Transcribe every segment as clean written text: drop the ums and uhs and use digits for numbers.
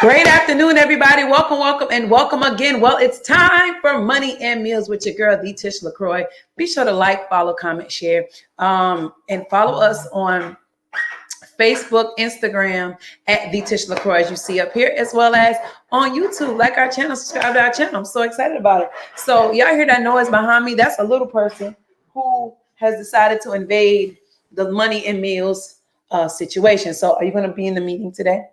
Great afternoon, everybody. Welcome, and welcome again. Well, it's time for Money and Meals with your girl, the Tish LaCroix. Be sure to like, follow, comment, share, and follow us on Facebook, Instagram at the Tish LaCroix, as you see up here, as well as on YouTube. Like our channel, subscribe to our channel. I'm so excited about it. So y'all hear that noise behind me? That's a little person who has decided to invade the Money and Meals situation. So are you going to be in the meeting today?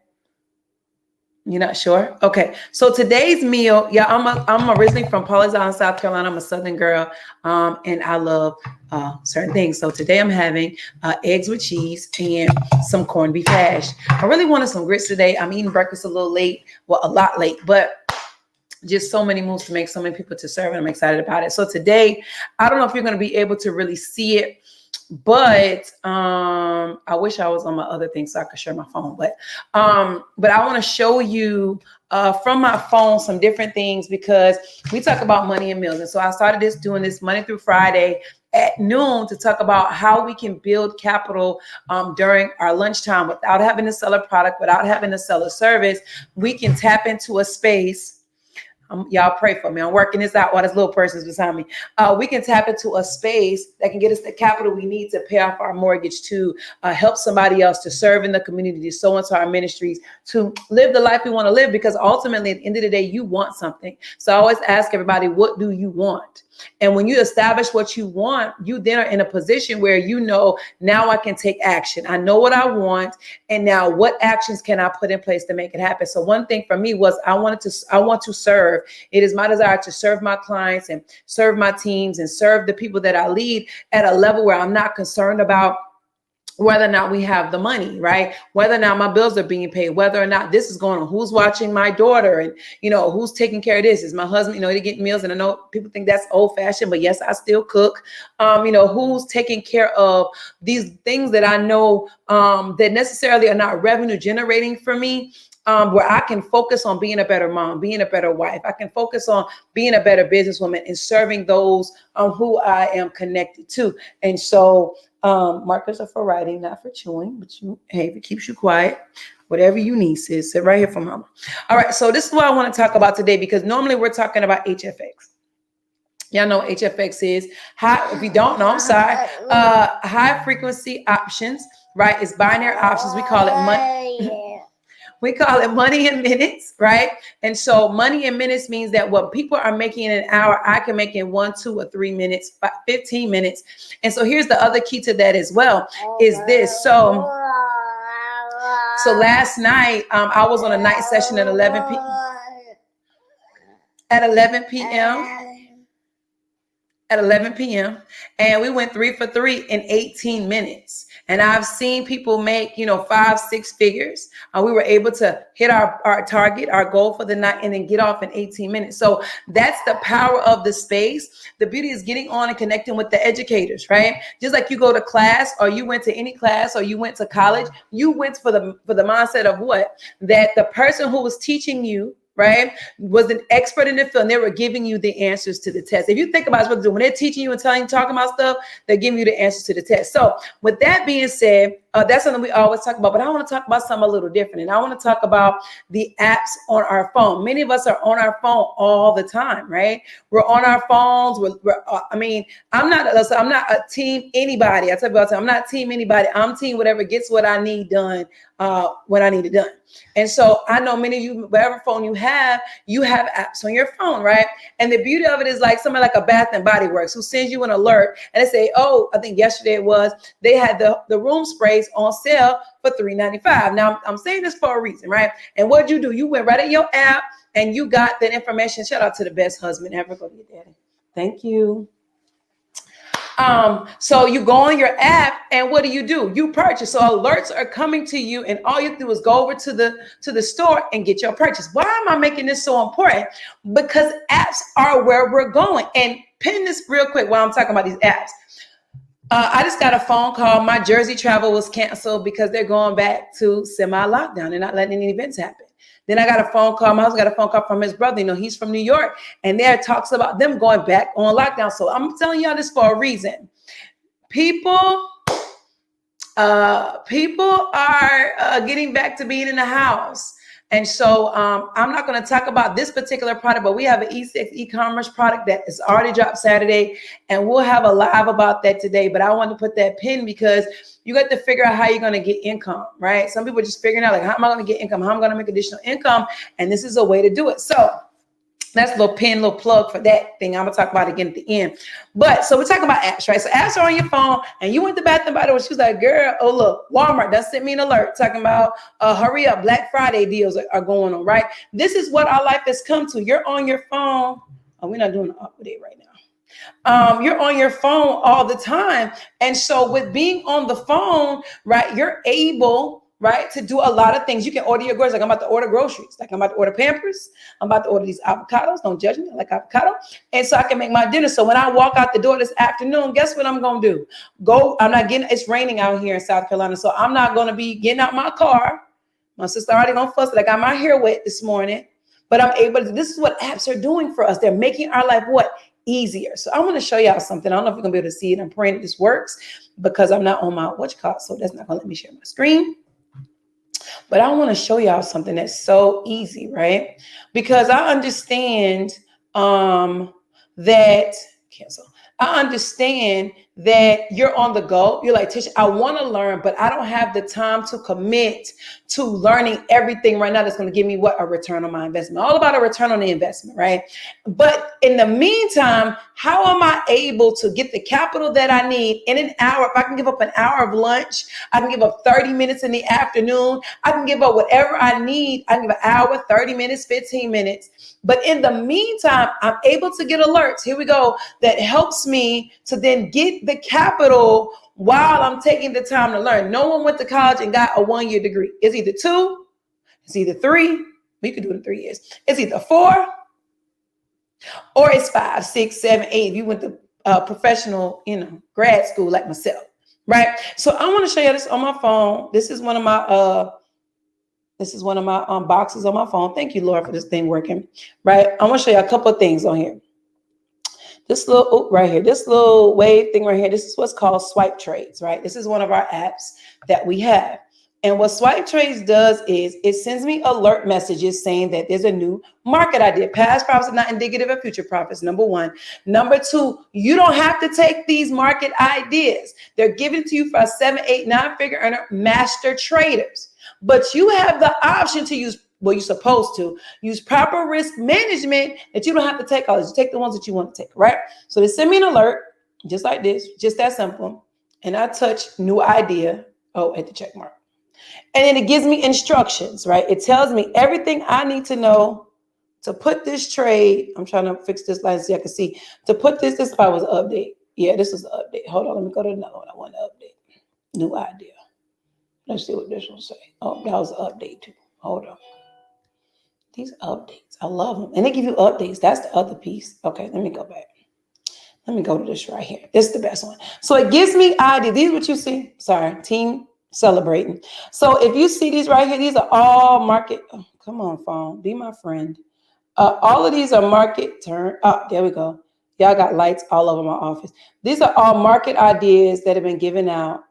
You're not sure? Okay. So today's meal, yeah, I'm originally from Paul's Island, South Carolina. I'm a Southern girl, and I love certain things. So today I'm having eggs with cheese and some corned beef hash. I really wanted some grits today. I'm eating breakfast a little late, well, a lot late, but just so many moves to make, so many people to serve, and I'm excited about it. So today, I don't know if you're going to be able to really see it, but I wish I was on my other thing so I could share my phone. But I want to show you from my phone some different things, because we talk about money and meals. And so I started doing this Monday through Friday at noon to talk about how we can build capital during our lunchtime without having to sell a product, without having to sell a service. We can tap into a space. Y'all pray for me. I'm working this out while this little person's beside me. We can tap into a space that can get us the capital we need to pay off our mortgage, to help somebody else, to serve in the community, to sow into our ministries, to live the life we want to live, because ultimately at the end of the day, you want something. So I always ask everybody, what do you want? And when you establish what you want, you then are in a position where you know, now I can take action. I know what I want. And now what actions can I put in place to make it happen? So one thing for me was I want to serve. It is my desire to serve my clients and serve my teams and serve the people that I lead at a level where I'm not concerned about whether or not we have the money, right? Whether or not my bills are being paid, whether or not this is going on, who's watching my daughter, and, who's taking care of this. Is my husband, they get meals, and I know people think that's old fashioned, but yes, I still cook. Who's taking care of these things that I know that necessarily are not revenue generating for me, where I can focus on being a better mom, being a better wife. I can focus on being a better businesswoman and serving those who I am connected to. And so markers are for writing, not for chewing, but if it keeps you quiet, whatever you need, sis, sit right here for mama. All right. So this is what I want to talk about today, because normally we're talking about HFX. Y'all know HFX is high. If you don't know, I'm sorry. High frequency options, right? It's binary options. We call it money. We call it money in minutes, right? And so money in minutes means that what people are making in an hour, I can make in 1, 2, or 3 minutes, 15 minutes. And so here's the other key to that as well, is this. So last night, I was on a night session at 11 p.m. And we went 3 for 3 in 18 minutes. And I've seen people make, 5, 6 figures. We were able to hit our target, our goal for the night, and then get off in 18 minutes. So that's the power of the space. The beauty is getting on and connecting with the educators, right? Just like you go to class, or you went to any class, or you went to college, you went for the mindset of what? That the person who was teaching you, right, was an expert in the field, and they were giving you the answers to the test. If you think about what they're doing, when they're teaching you and talking about stuff, they're giving you the answers to the test. So with that being said, that's something we always talk about, but I want to talk about something a little different. And I want to talk about the apps on our phone. Many of us are on our phone all the time, right? We're on our phones. I'm not a team anybody. I tell you all the time, I'm not team anybody. I'm team whatever gets what I need done when I need it done. And so I know many of you, whatever phone you have apps on your phone, right? And the beauty of it is like somebody like a Bath and Body Works who sends you an alert and they say, oh, I think yesterday it was, they had the room sprays on sale for $3.95. Now I'm saying this for a reason, right? And what'd you do? You went right in your app and you got that information. Shout out to the best husband ever. Go to your daddy. Thank you. So you go on your app and what do? You purchase. So alerts are coming to you, and all you do is go over to the store and get your purchase. Why am I making this so important? Because apps are where we're going. And pin this real quick while I'm talking about these apps. I just got a phone call. My Jersey travel was canceled because they're going back to semi-lockdown. They're not letting any events happen. Then I got a phone call. My husband got a phone call from his brother. He's from New York. And there talks about them going back on lockdown. So I'm telling y'all this for a reason. People are getting back to being in the house. And so I'm not going to talk about this particular product, but we have an E6 e-commerce product that is already dropped Saturday, and we'll have a live about that today. But I want to put that pin because you got to figure out how you're going to get income, right? Some people are just figuring out like, how am I going to get income? How am I going to make additional income? And this is a way to do it. So that's a little pin, little plug for that thing. I'm gonna talk about it again at the end. But so we're talking about apps, right? So apps are on your phone, and you went to Bath and Body Works. She was like, "Girl, oh look, Walmart that sent me an alert talking about hurry up, Black Friday deals are going on, right? This is what our life has come to. You're on your phone. Oh, we're not doing the update right now. You're on your phone all the time, and so with being on the phone, right, you're able, right, to do a lot of things. You can order your groceries. Like I'm about to order groceries. Like I'm about to order Pampers. I'm about to order these avocados. Don't judge me. I like avocado. And so I can make my dinner. So when I walk out the door this afternoon, guess what I'm going to do? I'm not getting, it's raining out here in South Carolina. So I'm not going to be getting out my car. My sister already going to fuss it. I got my hair wet this morning, but I'm able to, this is what apps are doing for us. They're making our life what? Easier. So I want to show y'all something. I don't know if you're going to be able to see it. I'm praying that this works because I'm not on my so that's not going to let me share my screen. But I want to show y'all something that's so easy, right? Because I understand that cancel. I understand that you're on the go. You're like, Tish, I want to learn, but I don't have the time to commit to learning everything right now that's going to give me what? A return on my investment. All about a return on the investment, right? But in the meantime, how am I able to get the capital that I need in an hour? If I can give up an hour of lunch, I can give up 30 minutes in the afternoon. I can give up whatever I need. I can give an hour, 30 minutes, 15 minutes. But in the meantime, I'm able to get alerts. Here we go. That helps me to then get the capital while I'm taking the time to learn. No one went to college and got a 1-year degree. It's either 2, it's either 3. We could do it in 3 years. It's either 4 or it's 5, 6, 7, 8. If you went to professional, grad school like myself, right? So I want to show you this on my phone. This is one of my boxes on my phone. Thank you, Lord, for this thing working, right? I want to show you a couple of things on here. This little right here, this little wave thing right here, this is what's called Swipe Trades, right? This is one of our apps that we have. And what Swipe Trades does is it sends me alert messages saying that there's a new market idea. Past profits are not indicative of future profits, number one. Number two, you don't have to take these market ideas. They're given to you for a 7, 8, 9-figure earner, master traders. But you have the option to use, well, you're supposed to use proper risk management that you don't have to take all this. You take the ones that you want to take, right? So they send me an alert, just like this, just that simple. And I touch new idea, at the check mark. And then it gives me instructions, right? It tells me everything I need to know to put this trade. I'm trying to fix this line so I can see. To put this probably was an update. Yeah, this is an update. Hold on, let me go to another one. I want to update. New idea. Let's see what this one say. Oh, that was an update too. Hold on. These updates, I love them. And they give you updates. That's the other piece. Okay, let me go back. Let me go to this right here. This is the best one. So it gives me idea. These are what you see. Sorry, team celebrating. So if you see these right here, these are all market. Oh, come on, phone. Be my friend. All of these are market turn. Oh, there we go. Y'all got lights all over my office. These are all market ideas that have been given out.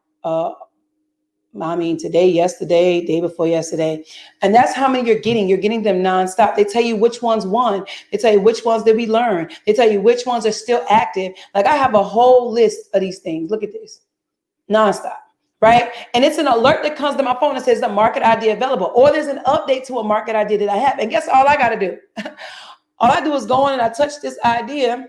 Today, yesterday, day before yesterday. And that's how many you're getting. You're getting them nonstop. They tell you which ones won. They tell you which ones did we learn. They tell you which ones are still active. Like I have a whole list of these things. Look at this. Nonstop. Right? And it's an alert that comes to my phone that says the market idea available. Or there's an update to a market idea that I have. And guess all I got to do? All I do is go in and I touch this idea.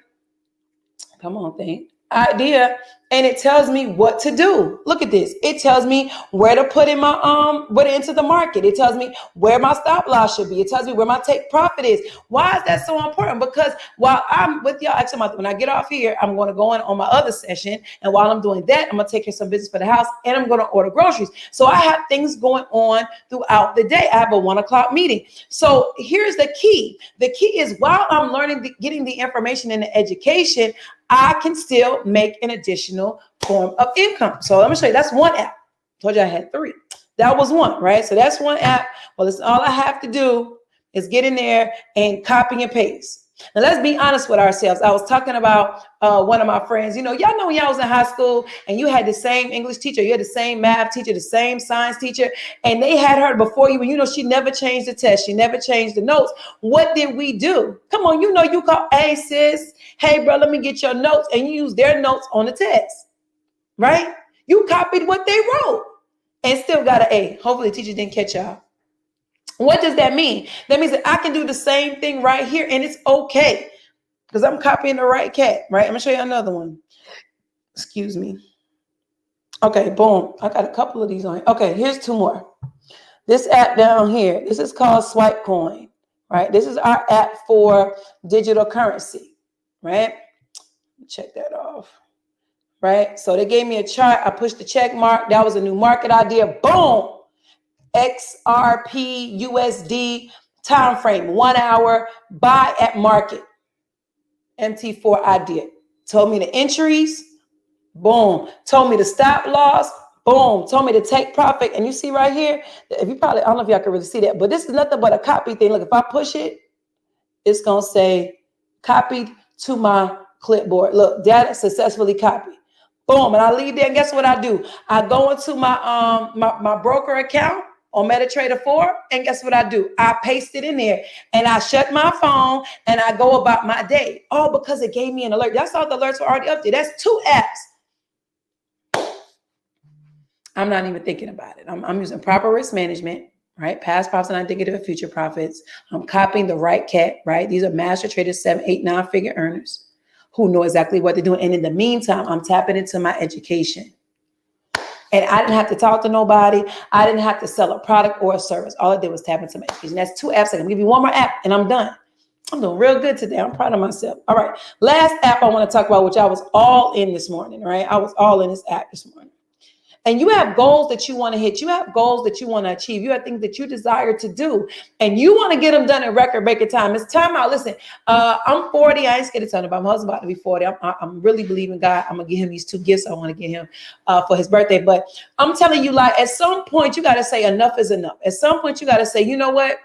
Come on, thing. Idea, and it tells me what to do. Look at this. It tells me where to put in my where to enter the market. It tells me where my stop loss should be. It tells me where my take profit is. Why is that so important? Because while I'm with y'all, actually, when I get off here, I'm going to go in on my other session, and while I'm doing that, I'm going to take care of some business for the house, and I'm going to order groceries. So I have things going on throughout the day. I have a 1 o'clock meeting. So here's the key. The key is while I'm learning, getting the information and the education, I can still make an additional form of income. So let me show you. That's one app. Told you I had 3. That was one, right? So that's one app. Well, it's all I have to do is get in there and copy and paste. Now, let's be honest with ourselves. I was talking about one of my friends. Y'all know when y'all was in high school and you had the same English teacher, you had the same math teacher, the same science teacher, and they had her before you, and she never changed the test. She never changed the notes. What did we do? Come on, you call, hey, sis, hey, bro, let me get your notes, and you use their notes on the test, right? You copied what they wrote and still got an A. Hopefully the teacher didn't catch y'all. What does that mean? That means that I can do the same thing right here, and it's okay because I'm copying the right cat, right? I'm going to show you another one. Excuse me. Okay, boom. I got a couple of these on here. Okay, here's two more. This app down here, this is called Swipe Coin, right? This is our app for digital currency, right? Check that off, right? So they gave me a chart. I pushed the check mark. That was a new market idea. Boom. XRP USD time frame, 1 hour, buy at market. MT4 idea. Told me the entries, boom. Told me the stop loss, boom. Told me to take profit. And you see right here, if you I don't know if y'all can really see that, but this is nothing but a copy thing. Look, if I push it, it's going to say copied to my clipboard. Look, data successfully copied. Boom. And I leave there, and guess what I do? I go into my my broker account on MetaTrader 4, and guess what I do? I paste it in there, and I shut my phone, and I go about my day. All because it gave me an alert. That's all the alerts were already up there. That's 2 apps. I'm not even thinking about it. I'm using proper risk management, right? Past profits and indicative of future profits. I'm copying the right cat, right? These are master traders, 7, 8, 9-figure earners who know exactly what they're doing. And in the meantime, I'm tapping into my education. And I didn't have to talk to nobody. I didn't have to sell a product or a service. All I did was tap into my education. That's 2 apps. I'm gonna give you one more app and I'm done. I'm doing real good today. I'm proud of myself. All right. Last app I want to talk about, which I was all in this morning, right? I was all in this app this morning. And you have goals that you want to hit. You have goals that you want to achieve. You have things that you desire to do. And you want to get them done in record-breaking time. It's time out. Listen, I'm 40. I ain't scared to tell you about my husband about to be 40. I'm really believing God. I'm going to give him these 2 gifts I want to get him for his birthday. But I'm telling you, like, at some point, you got to say enough is enough. At some point, you got to say, you know what?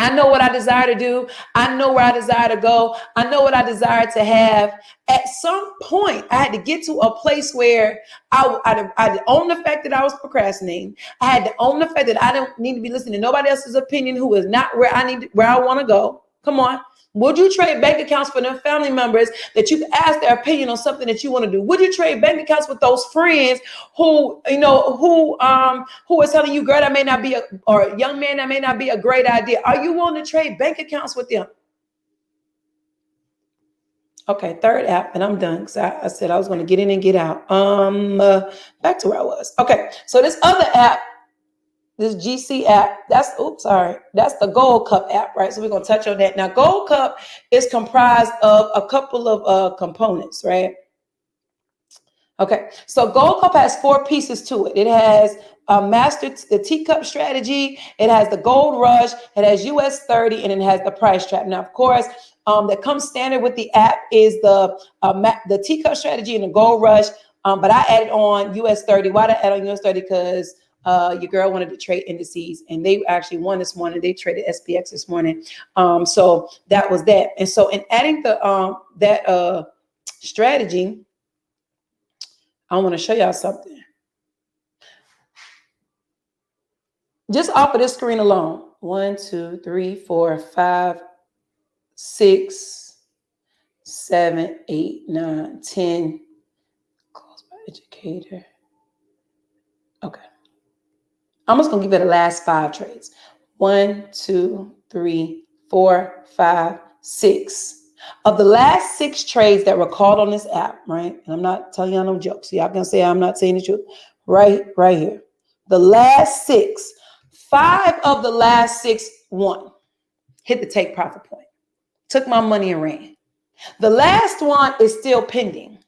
I know what I desire to do. I know where I desire to go. I know what I desire to have. At some point, I had to get to a place where I had to own the fact that I was procrastinating. I had to own the fact that I don't need to be listening to nobody else's opinion who is not where I want to go. Come on. Would you trade bank accounts for them family members that you can ask their opinion on something that you want to do? Would you trade bank accounts with those friends who are telling you, girl, that may not be or young man, that may not be a great idea? Are you willing to trade bank accounts with them? Okay, 3rd app, and I'm done because I said I was going to get in and get out. Back to where I was. Okay, so this other app, this GC app, that's the Gold Cup app, right? So we're going to touch on that. Now, Gold Cup is comprised of a couple of components, right? Okay, so Gold Cup has 4 pieces to it. It has the teacup strategy. It has the Gold Rush. It has US 30, and it has the price trap. Now, of course, that comes standard with the app is the teacup strategy and the Gold Rush. But I added on US 30. Why did I add on US 30? Because your girl wanted to trade indices, and they actually won this morning. They traded SPX this morning. So that was that. And so in adding that strategy, I want to show y'all something. Just off of this screen alone. 1, 2, 3, 4, 5, 6, 7, 8, 9, 10. Close by educator. Okay. I'm just going to give it the last 5 trades. 1, 2, 3, 4, 5, 6. Of the last 6 trades that were called on this app, right? And I'm not telling y'all no jokes. Y'all can say I'm not saying the truth. Right here. The last 6, 5 of the last 6 won. Hit the take profit point. Took my money and ran. The last one is still pending.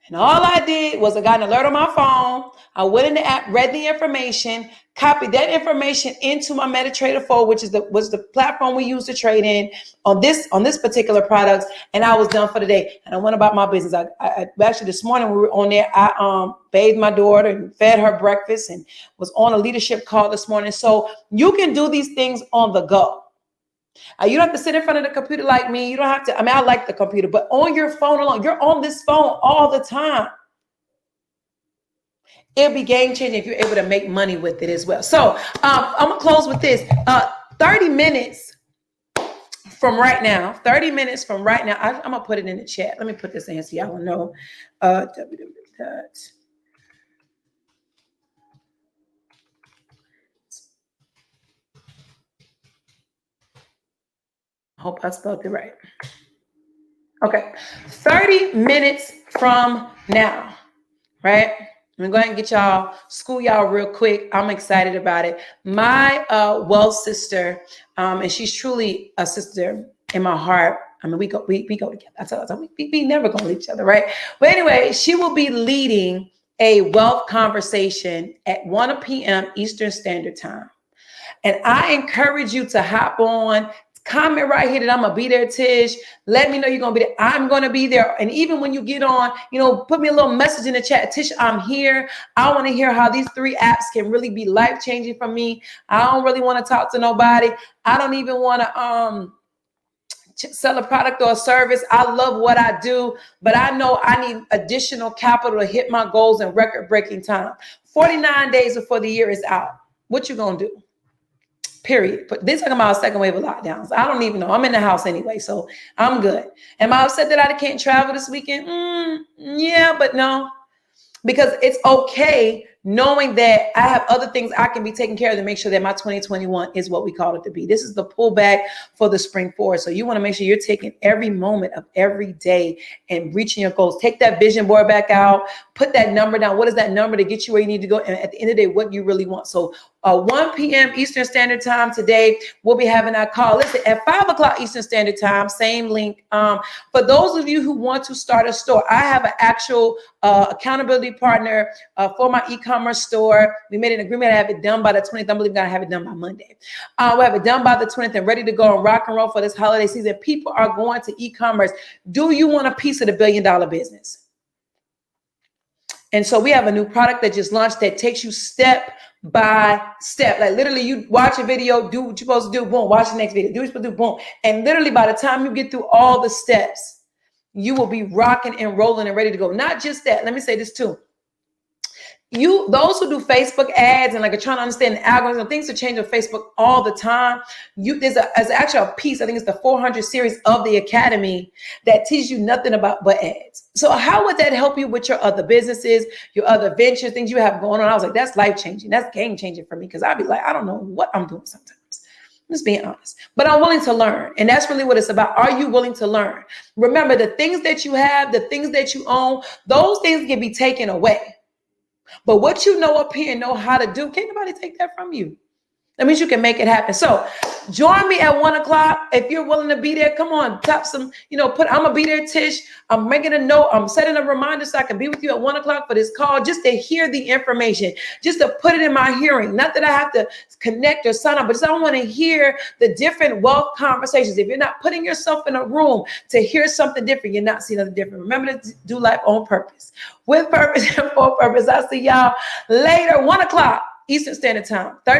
And all I did was I got an alert on my phone. I went in the app, read the information, copied that information into my MetaTrader 4, which was the platform we use to trade in on this particular product, and I was done for the day. And I went about my business. I actually this morning we were on there. I bathed my daughter and fed her breakfast and was on a leadership call this morning. So you can do these things on the go. You don't have to sit in front of the computer like me. You don't have to. I mean, I like the computer, but on your phone alone, you're on this phone all the time. It'll be game changing if you're able to make money with it as well. So I'm gonna close with this. 30 minutes from right now. 30 minutes from right now. I'm gonna put it in the chat. Let me put this in so y'all know. www. I hope I spelled it right. Okay, 30 minutes from now, right? I'm gonna go ahead and get y'all, school y'all real quick. I'm excited about it. My wealth sister, and she's truly a sister in my heart. I mean, we go together. I tell her, we never gonna leave each other, right? But anyway, she will be leading a wealth conversation at 1 p.m. Eastern Standard Time. And I encourage you to hop on, comment right here that I'm gonna be there, Tish. Let me know you're gonna be there. I'm gonna be there. And even when you get on, put me a little message in the chat. Tish, I'm here. I want to hear how these 3 apps can really be life-changing for me. I don't really want to talk to nobody. I don't even want to sell a product or a service. I love what I do, but I know I need additional capital to hit my goals in record-breaking time. 49 days before the year is out. What you gonna do? Period. But they're talking about a second wave of lockdowns. I don't even know. I'm in the house anyway, so I'm good. Am I upset that I can't travel this weekend? Yeah, but no. Because it's okay knowing that I have other things I can be taking care of to make sure that my 2021 is what we call it to be. This is the pullback for the spring forward. So you want to make sure you're taking every moment of every day and reaching your goals. Take that vision board back out, put that number down. What is that number to get you where you need to go? And at the end of the day, what you really want. So 1 p.m. Eastern Standard Time today, we'll be having our call. Listen, at 5 o'clock Eastern Standard Time, same link. For those of you who want to start a store, I have an actual accountability partner for my e-commerce store. We made an agreement to have it done by the 20th. I believe we're going to have it done by Monday. We'll have it done by the 20th and ready to go and rock and roll for this holiday season. People are going to e-commerce. Do you want a piece of the $1 billion business? And so we have a new product that just launched that takes you step by step. Like literally you watch a video, do what you're supposed to do, boom, watch the next video, do what you're supposed to do, boom. And literally by the time you get through all the steps, you will be rocking and rolling and ready to go. Not just that. Let me say this too. Those who do Facebook ads and like are trying to understand the algorithm, things are changing on Facebook all the time. There's actually a piece, I think it's the 400 series of the Academy that teaches you nothing about but ads. So how would that help you with your other businesses, your other ventures, things you have going on? I was like, that's life changing. That's game changing for me because I'd be like, I don't know what I'm doing sometimes. I'm just being honest, but I'm willing to learn. And that's really what it's about. Are you willing to learn? Remember, the things that you have, the things that you own, those things can be taken away. But what you know up here and know how to do, can't nobody take that from you. That means you can make it happen. So join me at 1 o'clock. If you're willing to be there, come on, tap some, I'm going to be there, Tish. I'm making a note. I'm setting a reminder so I can be with you at 1 o'clock for this call, just to hear the information, just to put it in my hearing. Not that I have to connect or sign up, but just I want to hear the different wealth conversations. If you're not putting yourself in a room to hear something different, you're not seeing nothing different. Remember to do life on purpose, with purpose and for purpose. I'll see y'all later, 1 o'clock Eastern Standard Time, 30